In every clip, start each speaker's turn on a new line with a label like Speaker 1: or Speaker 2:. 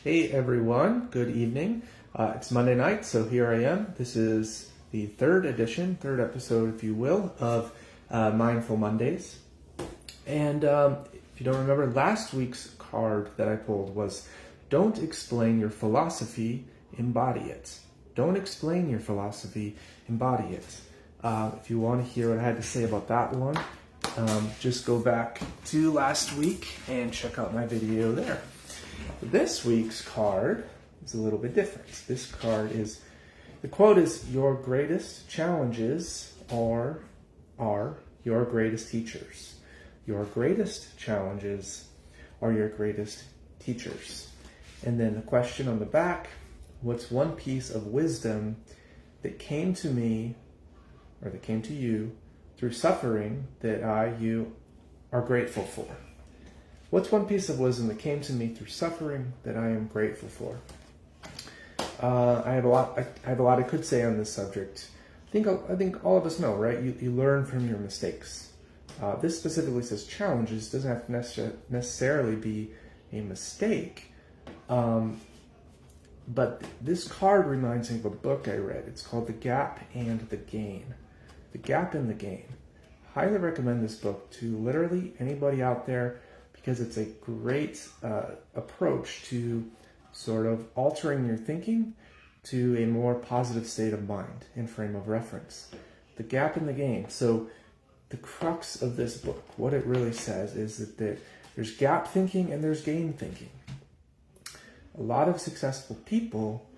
Speaker 1: Hey everyone, good evening. It's Monday night, so here I am. This is the third episode, if you will, of Mindful Mondays. And if you don't remember, last week's card that I pulled was don't explain your philosophy, embody it. Don't explain your philosophy, embody it. If you want to hear what I had to say about that one, just go back to last week and check out my video there. This week's card is a little bit different. This card is, the quote is, your greatest challenges are your greatest teachers. Your greatest challenges are your greatest teachers. And then the question on the back, what's one piece of wisdom that came to me, or that came to you, through suffering that you are grateful for? What's one piece of wisdom that came to me through suffering that I am grateful for? I have a lot I could say on this subject. I think all of us know, right? You learn from your mistakes. This specifically says challenges. Doesn't have to necessarily be a mistake. But this card reminds me of a book I read. It's called The Gap and the Gain. The Gap and the Gain. Highly recommend this book to literally anybody out there, because it's a great approach to sort of altering your thinking to a more positive state of mind and frame of reference. The Gap and the Gain. So the crux of this book, what it really says is that there's gap thinking and there's gain thinking. A lot of successful people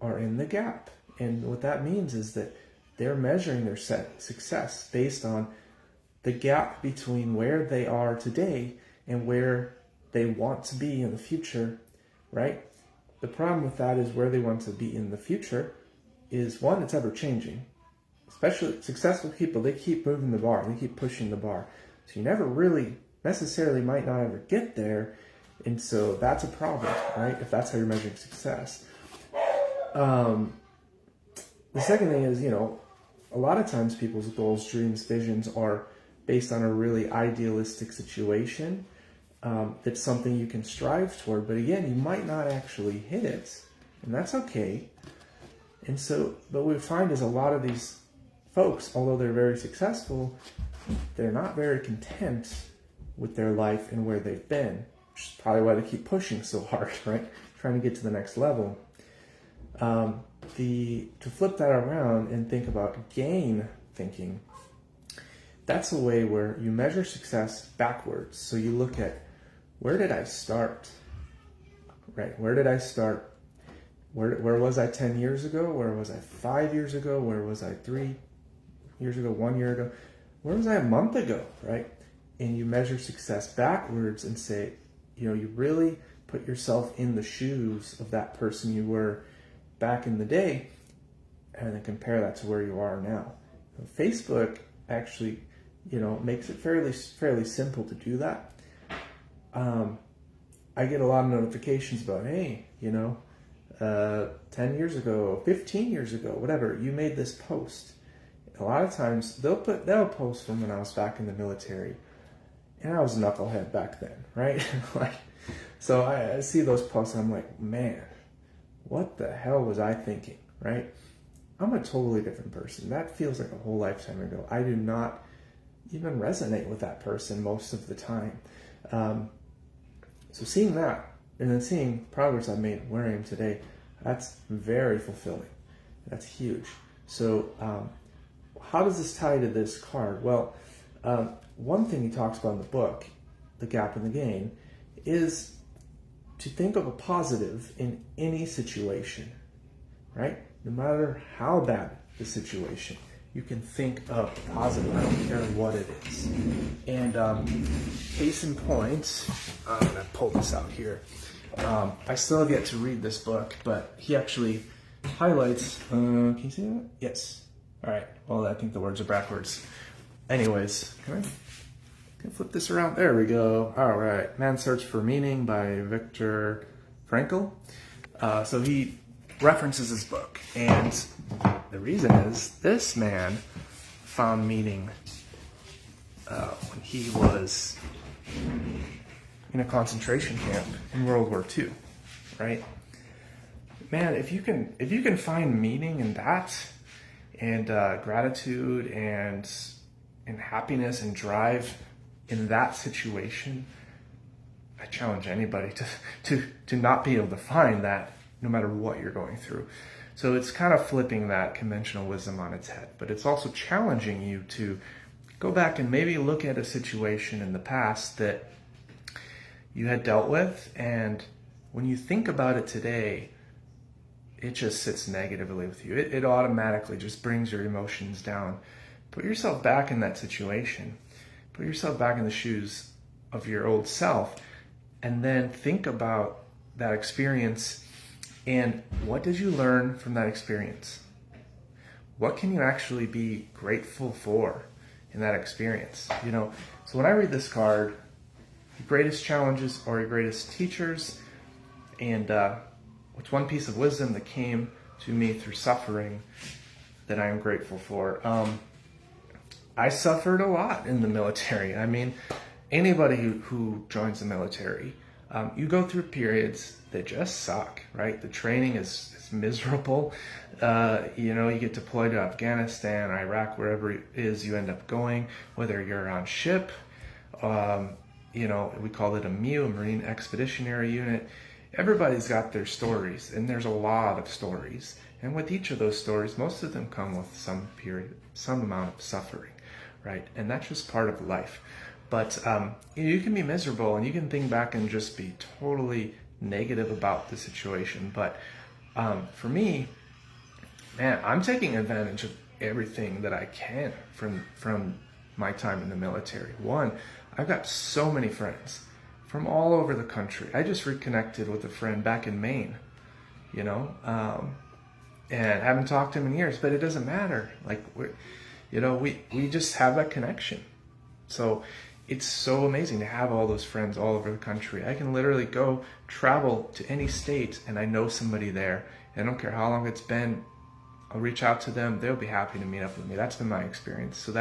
Speaker 1: are in the gap. And what that means is that they're measuring their success based on the gap between where they are today and where they want to be in the future, right? The problem with that is where they want to be in the future is, one, it's ever changing. Especially successful people, they keep moving the bar, they keep pushing the bar. So you never really necessarily might not ever get there. And so that's a problem, right? If that's how you're measuring success. The second thing is, a lot of times people's goals, dreams, visions are based on a really idealistic situation. That's something you can strive toward, but again, you might not actually hit it, and that's okay. And so, but what we find is a lot of these folks, although they're very successful, they're not very content with their life and where they've been, which is probably why they keep pushing so hard, right? Trying to get to the next level. To flip that around and think about gain thinking, that's a way where you measure success backwards. So you look at, where did I start? Right? Where did I start? Where was I 10 years ago? Where was I 5 years ago? Where was I 3 years ago? 1 year ago? Where was I a month ago? Right? And you measure success backwards and say, you really put yourself in the shoes of that person you were back in the day, and then compare that to where you are now. Facebook actually, makes it fairly simple to do that. I get a lot of notifications about, hey, 10 years ago, 15 years ago, whatever, you made this post. A lot of times they'll post from when I was back in the military, and I was a knucklehead back then, right? So I see those posts and I'm like, man, what the hell was I thinking, right? I'm a totally different person. That feels like a whole lifetime ago. I do not even resonate with that person most of the time. So seeing that, and then seeing progress I've made where I am today, that's very fulfilling. That's huge. So how does this tie to this card? Well, one thing he talks about in the book, The Gap and the Gain, is to think of a positive in any situation, right? No matter how bad the situation, you can think of positive. I don't care what it is. And case in point, I'm going to pull this out here. I still have yet to read this book, but he actually highlights, can you see that? Yes. All right. Well, I think the words are backwards. Anyways, can I flip this around? There we go. All right. Man's Search for Meaning by Viktor Frankl. So he references his book, and the reason is this man found meaning when he was in a concentration camp in World War II, right? Man, if you can find meaning in that, and gratitude and happiness and drive in that situation, I challenge anybody to not be able to find that no matter what you're going through. So it's kind of flipping that conventional wisdom on its head, but it's also challenging you to go back and maybe look at a situation in the past that you had dealt with, and when you think about it today, it just sits negatively with you. It automatically just brings your emotions down. Put yourself back in that situation. Put yourself back in the shoes of your old self, and then think about that experience and what did you learn from that experience? What can you actually be grateful for in that experience? So when I read this card, your greatest challenges are your greatest teachers, and what's one piece of wisdom that came to me through suffering that I am grateful for? I suffered a lot in the military. I mean, anybody who joins the military, you go through periods that just suck, right? The training is miserable. You get deployed to Afghanistan, Iraq, wherever it is you end up going, whether you're on ship, we call it a MU, a Marine Expeditionary Unit. Everybody's got their stories, and there's a lot of stories. And with each of those stories, most of them come with some amount of suffering, right? And that's just part of life. But you can be miserable, and you can think back and just be totally negative about the situation. But for me, man, I'm taking advantage of everything that I can from my time in the military. One, I've got so many friends from all over the country. I just reconnected with a friend back in Maine, and haven't talked to him in years, but it doesn't matter. Like, we just have that connection. So it's so amazing to have all those friends all over the country. I can literally go travel to any state and I know somebody there. I don't care how long it's been. I'll reach out to them. They'll be happy to meet up with me. That's been my experience. So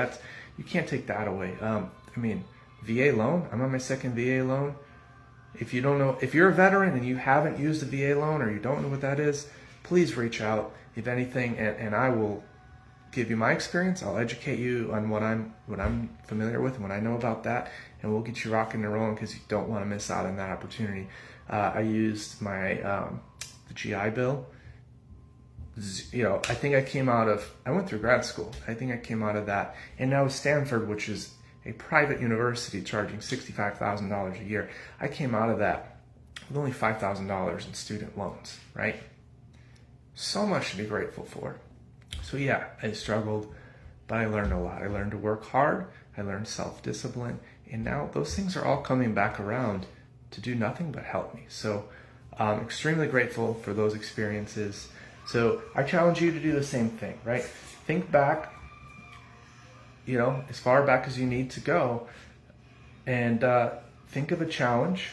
Speaker 1: you can't take that away. VA loan. I'm on my second VA loan. If you don't know, if you're a veteran and you haven't used a VA loan or you don't know what that is, please reach out, if anything, and I will give you my experience. I'll educate you on what I'm familiar with and what I know about that, and we'll get you rocking and rolling because you don't want to miss out on that opportunity. I used my the GI Bill. I think I went through grad school. I think I came out of that, and now Stanford, which is a private university charging $65,000 a year. I came out of that with only $5,000 in student loans, right? So much to be grateful for. So yeah, I struggled, but I learned a lot. I learned to work hard. I learned self-discipline, and now those things are all coming back around to do nothing but help me. So I'm extremely grateful for those experiences. So I challenge you to do the same thing, right? Think back, as far back as you need to go, and think of a challenge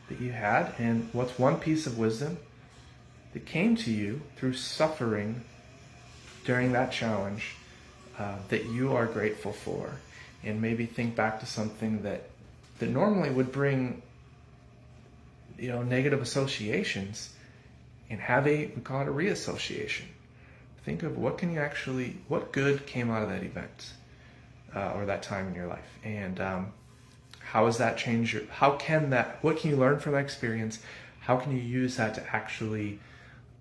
Speaker 1: that you had, and what's one piece of wisdom that came to you through suffering during that challenge that you are grateful for. And maybe think back to something that normally would bring negative associations, and we call it a reassociation. Think of what good came out of that event or that time in your life, and how has that changed what can you learn from that experience? How can you use that to actually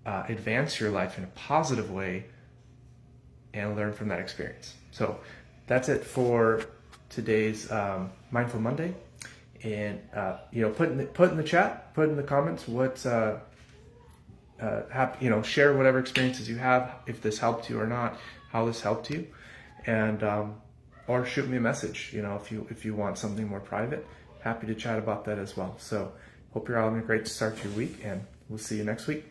Speaker 1: advance your life in a positive way and learn from that experience? So that's it for today's Mindful Monday. And put in the chat, put in the comments what share whatever experiences you have, if this helped you or not, how this helped you, and or shoot me a message. If you want something more private, happy to chat about that as well. So hope you're all having a great start to your week, and we'll see you next week.